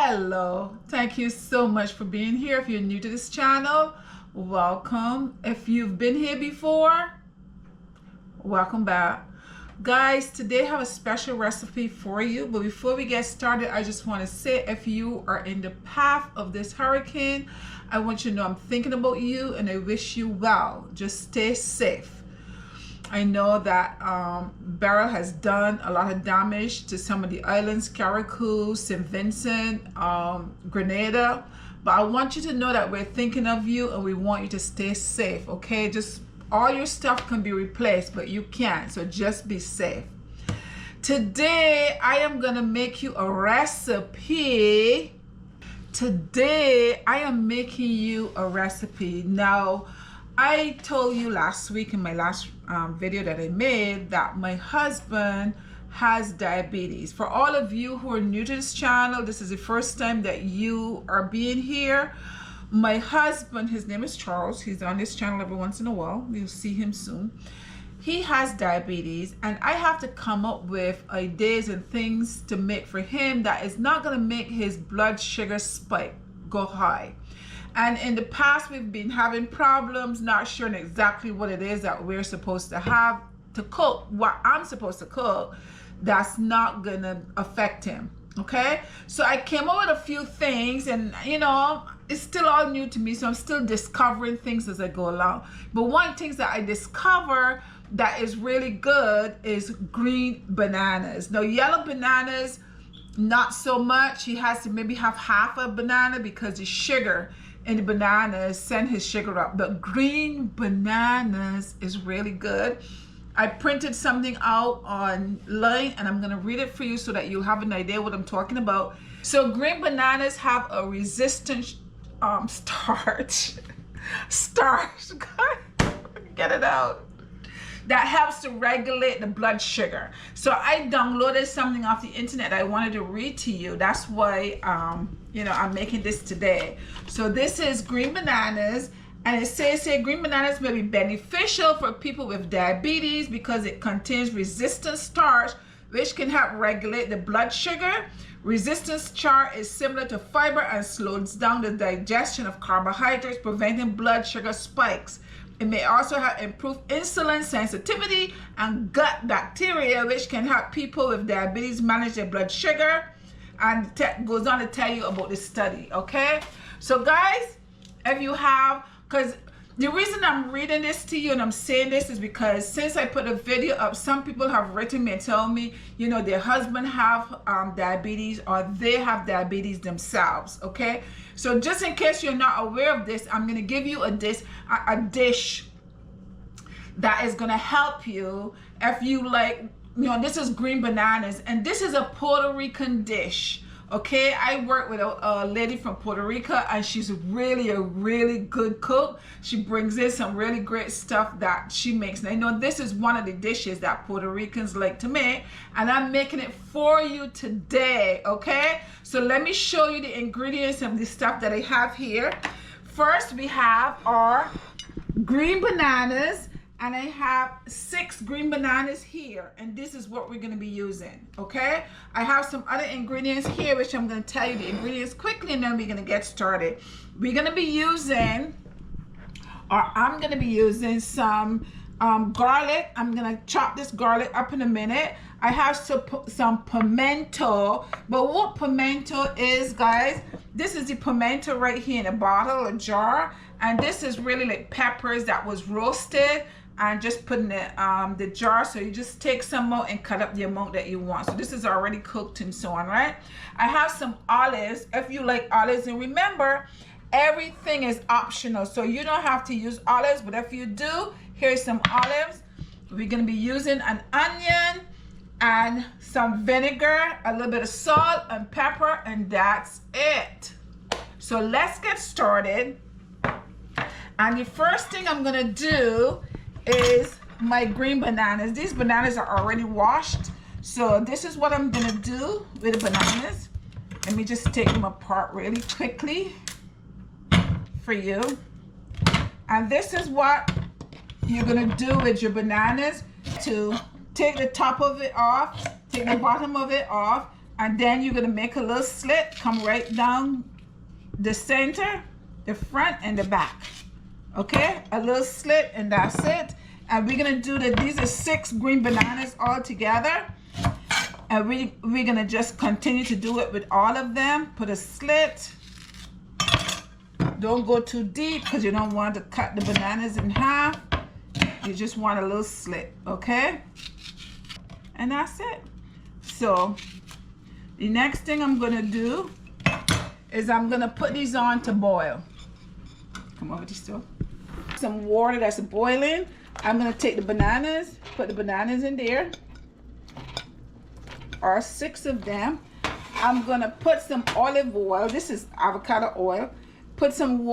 Hello, thank you so much for being here. If you're new to this channel, welcome. If you've been here before, welcome back. Guys, today I have a special recipe for you, but before we get started, I just want to say, if you are in the path of this hurricane, I want you to know I'm thinking about you and I wish you well. Just stay safe. I know that Beryl has done a lot of damage to some of the islands, Carriacou, St. Vincent, Grenada, but I want you to know that we're thinking of you and we want you to stay safe, okay? Just all your stuff can be replaced, but you can't, so just be safe. Today, I am gonna make you a recipe. Today, I am making you a recipe. Now, I told you last week in my last video that I made that my husband has diabetes. For all of you who are new to this channel, this is the first time that you are being here. My husband, his name is Charles. He's on this channel every once in a while. You'll see him soon. He has diabetes, and I have to come up with ideas and things to make for him that is not going to make his blood sugar spike, go high. And in the past, we've been having problems, not sure exactly what it is that we're supposed to have to cook, what I'm supposed to cook, that's not gonna affect him, okay? So I came up with a few things, and you know, it's still all new to me, so I'm still discovering things as I go along. But one thing that I discover that is really good is green bananas. Now, yellow bananas, not so much. He has to maybe have half a banana because the sugar in the bananas send his sugar up. But green bananas is really good. I printed something out online and I'm gonna read it for you so that you have an idea what I'm talking about. So green bananas have a resistant starch. Get it out. That helps to regulate the blood sugar. So I downloaded something off the internet I wanted to read to you. That's why you know, I'm making this today. So this is green bananas, and it says here green bananas may be beneficial for people with diabetes because it contains resistant starch, which can help regulate the blood sugar. Resistant starch is similar to fiber and slows down the digestion of carbohydrates, preventing blood sugar spikes. It may also help improve insulin sensitivity and gut bacteria, which can help people with diabetes manage their blood sugar. And goes on to tell you about this study, okay? So guys, if you have, because the reason I'm reading this to you and I'm saying this is because since I put a video up, some people have written me and tell me, you know, their husband have diabetes or they have diabetes themselves, okay? So just in case you're not aware of this, I'm gonna give you a dish that is gonna help you if you like. You know, this is green bananas, and this is a Puerto Rican dish, okay? I work with a lady from Puerto Rico, and she's really a really good cook. She brings in some really great stuff that she makes. And I know this is one of the dishes that Puerto Ricans like to make, and I'm making it for you today, okay? So let me show you the ingredients of the stuff that I have here. First, we have our green bananas. And I have 6 green bananas here, and this is what we're gonna be using, okay? I have some other ingredients here, which I'm gonna tell you the ingredients quickly, and then we're gonna get started. We're gonna be using, or I'm gonna be using some garlic. I'm gonna chop this garlic up in a minute. I have some pimento, but what pimento is, guys, this is the pimento right here in a bottle, a jar, and this is really like peppers that was roasted and just put in the jar. So you just take some out and cut up the amount that you want. So this is already cooked and so on, right? I have some olives, if you like olives, and remember, everything is optional, so you don't have to use olives, but if you do, here's some olives. We're gonna be using an onion and some vinegar, a little bit of salt and pepper, and that's it. So let's get started. And the first thing I'm gonna do is my green bananas. These bananas are already washed. So this is what I'm gonna do with the bananas. Let me just take them apart really quickly for you. And this is what you're gonna do with your bananas. To take the top of it off, take the bottom of it off, And then you're gonna make a little slit, come right down the center, the front and the back. Okay, a little slit, and that's it. And we're gonna do that. These are 6 green bananas all together, and we're gonna just continue to do it with all of them. Put a slit. Don't go too deep because you don't want to cut the bananas in half. You just want a little slit, okay? And that's it. So the next thing I'm gonna do is I'm gonna put these on to boil. Come over to the stove. Some water that's boiling. I'm gonna take the bananas, put the bananas in there, or 6 of them. I'm gonna put some olive oil. This is avocado oil. Put some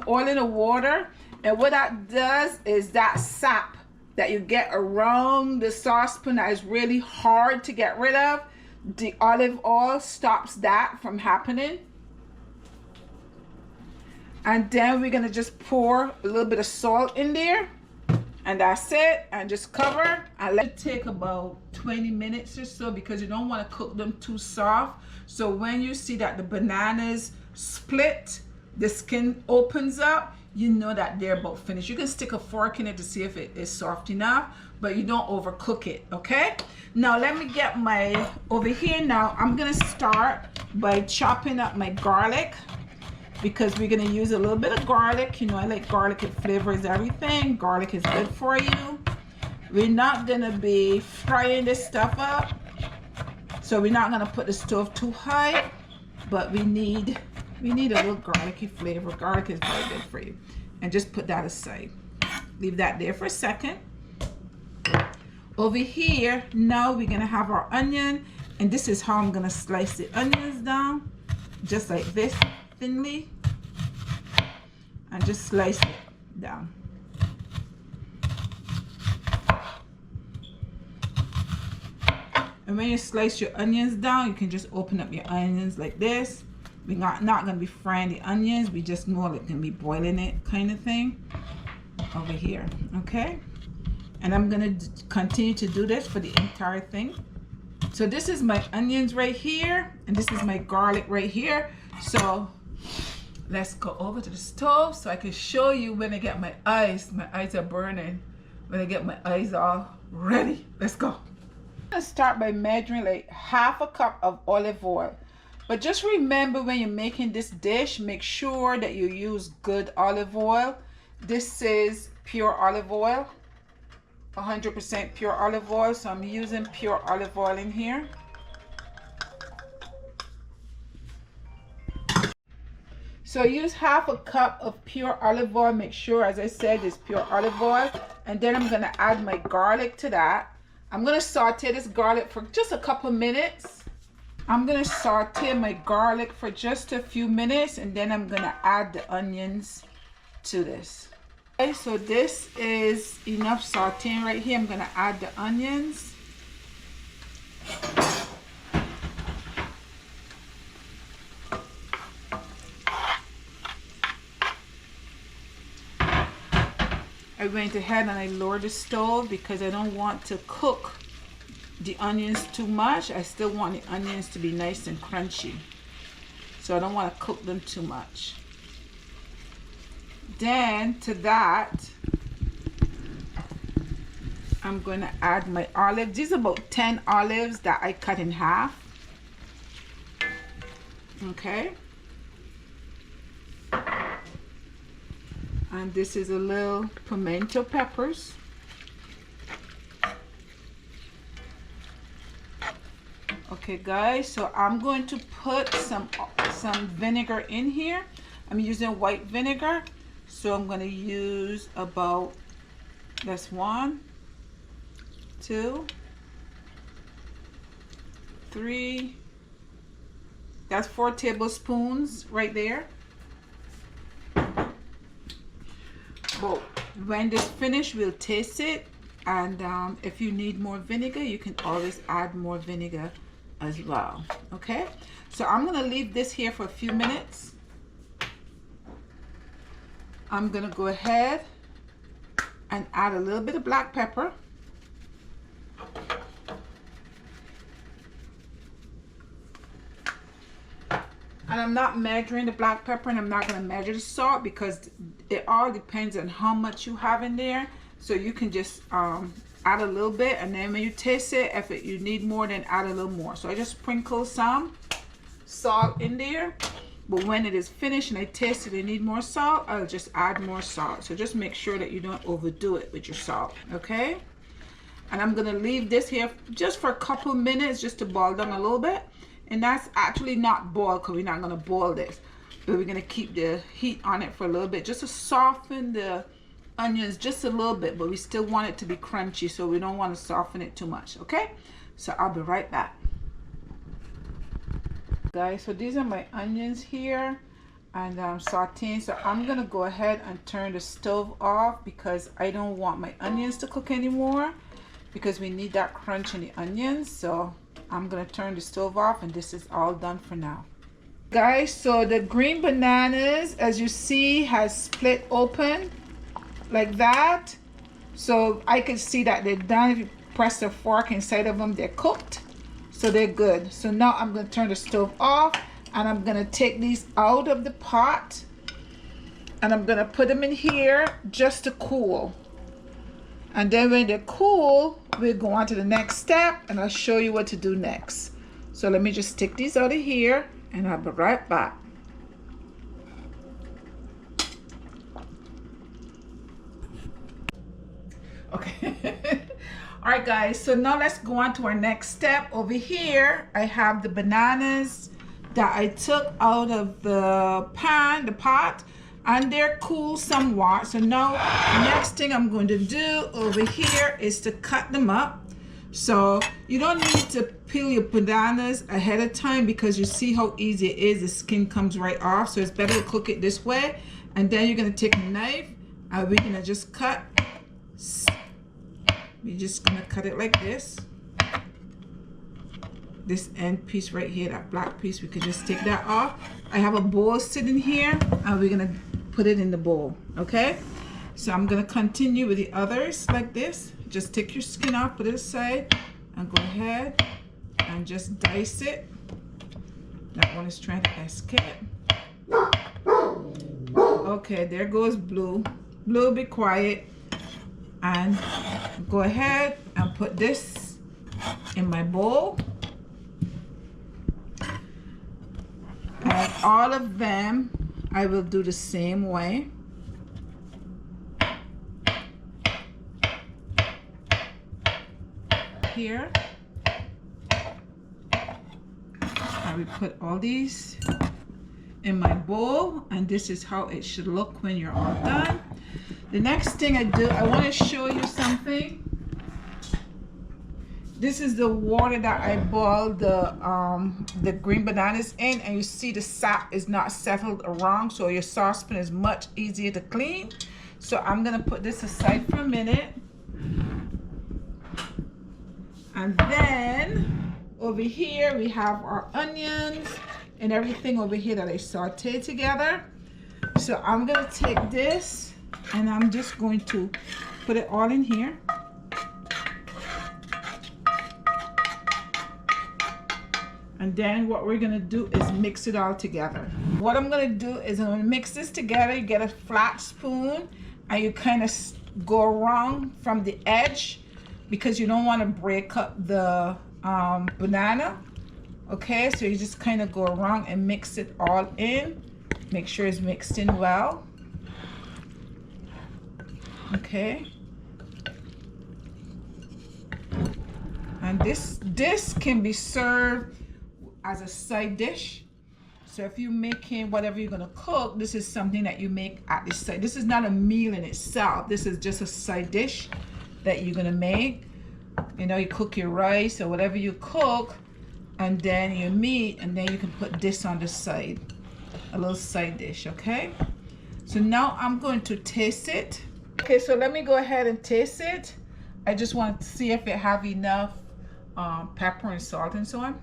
oil in the water, and what that does is that sap that you get around the saucepan that is really hard to get rid of, the olive oil stops that from happening. And then we're gonna just pour a little bit of salt in there, and that's it. And just cover and let it take about 20 minutes or so, because you don't want to cook them too soft. So when you see that the bananas split, the skin opens up, you know that they're about finished. You can stick a fork in it to see if it is soft enough, but you don't overcook it, okay? Now let me get over here now, I'm gonna start by chopping up my garlic, because we're gonna use a little bit of garlic. You know, I like garlic, it flavors everything. Garlic is good for you. We're not gonna be frying this stuff up, so we're not gonna put the stove too high, but we need a little garlicky flavor. Garlic is very good for you. And just put that aside. Leave that there for a second. Over here, now we're gonna have our onion, and this is how I'm gonna slice the onions down, just like this, thinly, and just slice it down. And when you slice your onions down, you can just open up your onions like this. We're not gonna be frying the onions, we just more like gonna be boiling it kind of thing over here, okay? And I'm gonna continue to do this for the entire thing. So this is my onions right here, and this is my garlic right here. So let's go over to the stove so I can show you when I get my eyes are burning, when I get my eyes all ready. Let's go. I'm gonna start by measuring like half a cup of olive oil. But just remember, when you're making this dish, make sure that you use good olive oil. This is pure olive oil, 100% pure olive oil. So I'm using pure olive oil in here. So use half a cup of pure olive oil. Make sure, as I said, it's pure olive oil. And then I'm gonna add my garlic to that. I'm gonna saute this garlic for just a couple minutes. I'm gonna saute my garlic for just a few minutes, and then I'm gonna add the onions to this. Okay, so this is enough sauteing right here. I'm gonna add the onions. I went ahead and I lowered the stove because I don't want to cook the onions too much. I still want the onions to be nice and crunchy, so I don't want to cook them too much. Then to that, I'm going to add my olives. These are about 10 olives that I cut in half. Okay. And this is a little pimento peppers. Okay guys, so I'm going to put some vinegar in here. I'm using white vinegar, so I'm going to use about, that's 1, 2, 3, that's 4 tablespoons right there. Well, when this finished, we'll taste it, and if you need more vinegar, you can always add more vinegar as well. Okay, so I'm gonna leave this here for a few minutes. I'm gonna go ahead and add a little bit of black pepper. And I'm not measuring the black pepper, and I'm not going to measure the salt because it all depends on how much you have in there. So you can just add a little bit, and then when you taste it, if you need more, then add a little more. So I just sprinkle some salt in there. But when it is finished and I taste it, I need more salt, I'll just add more salt. So just make sure that you don't overdo it with your salt, okay? And I'm gonna leave this here just for a couple minutes just to boil down a little bit. And that's actually not boiled because we're not gonna boil this, but we're gonna keep the heat on it for a little bit just to soften the onions just a little bit, but we still want it to be crunchy, so we don't want to soften it too much, okay? So I'll be right back. Guys, so these are my onions here, and I'm sauteing. So I'm gonna go ahead and turn the stove off because I don't want my onions to cook anymore, because we need that crunch in the onions. So I'm gonna turn the stove off, and this is all done for now. Guys, so the green bananas, as you see, has split open like that. So I can see that they're done. If you press the fork inside of them, they're cooked. So they're good. So now I'm going to turn the stove off, and I'm going to take these out of the pot, and I'm going to put them in here just to cool. And then when they're cool, we'll go on to the next step, and I'll show you what to do next. So let me just take these out of here, and I'll be right back. Okay. All right, guys, so now let's go on to our next step. Over here I have the bananas that I took out of the pot, and they're cool somewhat. So now next thing I'm going to do over here is to cut them up. So you don't need to peel your bananas ahead of time because you see how easy it is. The skin comes right off, so it's better to cook it this way. And then you're going to take a knife, and we're going to just cut. We're just gonna cut it like this. This end piece right here, that black piece, we could just take that off. I have a bowl sitting here, and we're gonna put it in the bowl, okay? So I'm gonna continue with the others like this. Just take your skin off, put it aside, and go ahead and just dice it. That one is trying to escape. Okay, there goes Blue. Blue, be quiet. And go ahead and put this in my bowl. And all of them I will do the same way. Here. I will put all these in my bowl, and this is how it should look when you're all done. The next thing I do, I want to show you something. This is the water that I boiled the green bananas in, and you see the sap is not settled around, so your saucepan is much easier to clean. So I'm gonna put this aside for a minute. And then over here we have our onions and everything over here that I sauteed together. So I'm gonna take this, and I'm just going to put it all in here. And then what we're gonna do is mix it all together. What I'm gonna do is I'm gonna mix this together. You get a flat spoon, and you kind of go around from the edge because you don't want to break up the banana. Okay, so you just kind of go around and mix it all in. Make sure it's mixed in well. Okay, and this can be served as a side dish. So if you're making whatever you're gonna cook, this is something that you make at the side. This is not a meal in itself. This is just a side dish that you're gonna make. You know, you cook your rice or whatever you cook, and then your meat, and then you can put this on the side, a little side dish. Okay, so now I'm going to taste it. Okay, so let me go ahead and taste it. I just want to see if it have enough pepper and salt and so on.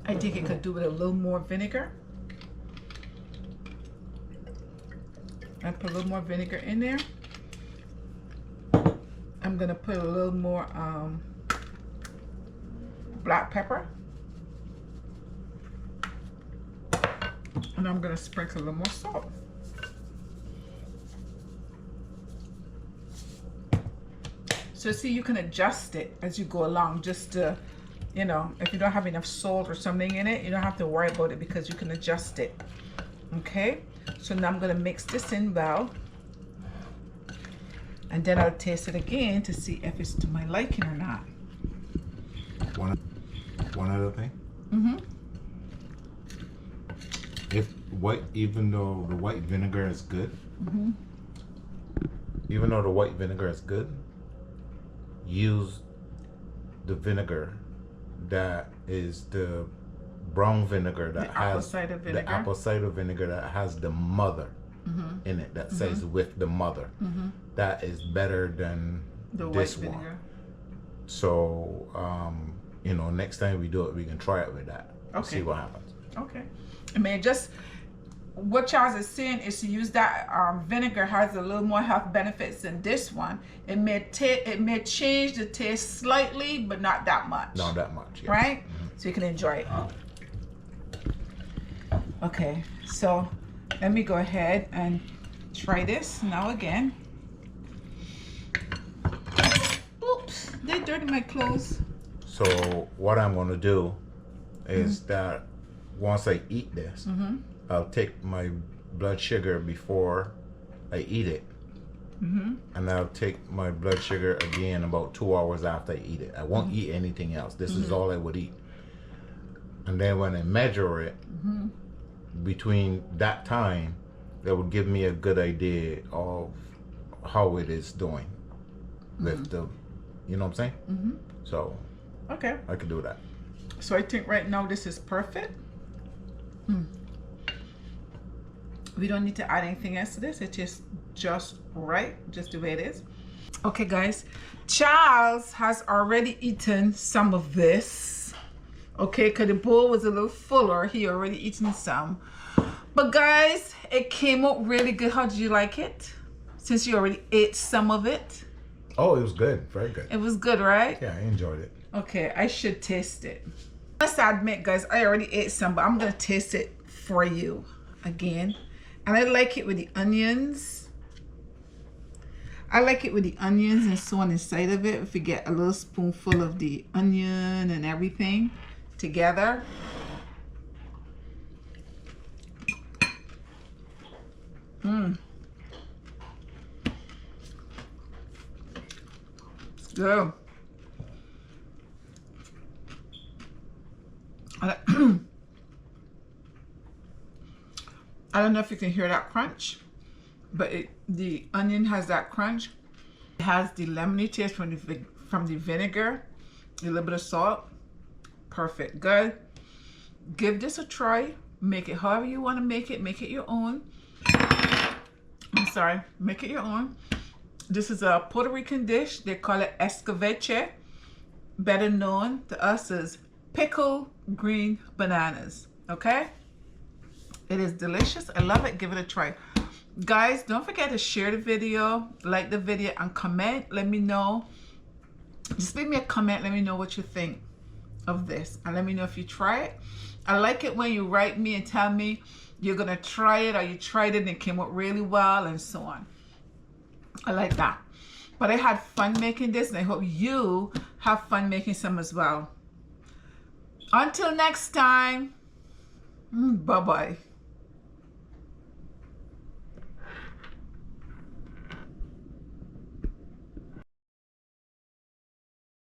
I think it could do with a little more vinegar. I put a little more vinegar in there. I'm gonna put a little more black pepper. And I'm gonna sprinkle a little more salt. So see, you can adjust it as you go along, just to, you know, if you don't have enough salt or something in it, you don't have to worry about it because you can adjust it. Okay, so now I'm gonna mix this in well. And then I'll taste it again to see if it's to my liking or not. One other thing. Even though the white vinegar is good, use the vinegar that is the brown vinegar that has the apple cider vinegar that has the mother in it, that says with the mother. That is better than this one. So you know, next time we do it, we can try it with that. Okay. See what happens. Okay. I mean, just what Charles is saying is to use that vinegar has a little more health benefits than this one. It may change the taste slightly, but not that much. Not that much. Yeah. Right? So you can enjoy it. Okay. So let me go ahead and try this now again. Oops! They dirty my clothes. So what I'm going to do is that once I eat this, I'll take my blood sugar before I eat it. And I'll take my blood sugar again about 2 hours after I eat it. I won't eat anything else. This is all I would eat. And then when I measure it, between that time, that would give me a good idea of how it is doing with the, you know what I'm saying? So okay, I could do that. So I think right now this is perfect. We don't need to add anything else to this. It is just right, just the way it is. Okay guys, Charles has already eaten some of this. Okay, because the bowl was a little fuller. He already eaten some. But guys, it came out really good. How did you like it? Since you already ate some of it. Oh, it was good. Very good. It was good, right? Yeah, I enjoyed it. Okay, I should taste it. I must admit, guys, I already ate some, but I'm gonna taste it for you again. And I like it with the onions. I like it with the onions and so on inside of it. If you get a little spoonful of the onion and everything together. It's good. I don't know if you can hear that crunch, but the onion has that crunch. It has the lemony taste from the vinegar, a little bit of salt. Perfect, good. Give this a try. Make it however you want to make it. Make it your own. I'm sorry, make it your own. This is a Puerto Rican dish. They call it escabeche, better known to us as pickle green bananas. Okay, it is delicious. I love it. Give it a try, guys. Don't forget to share the video, like the video, and comment. Let me know. Just leave me a comment. Let me know what you think of this, and let me know if you try it. I like it when you write me and tell me you're gonna try it, or you tried it and it came out really well, and so on. I like that. But I had fun making this, and I hope you have fun making some as well. Until next time, bye-bye.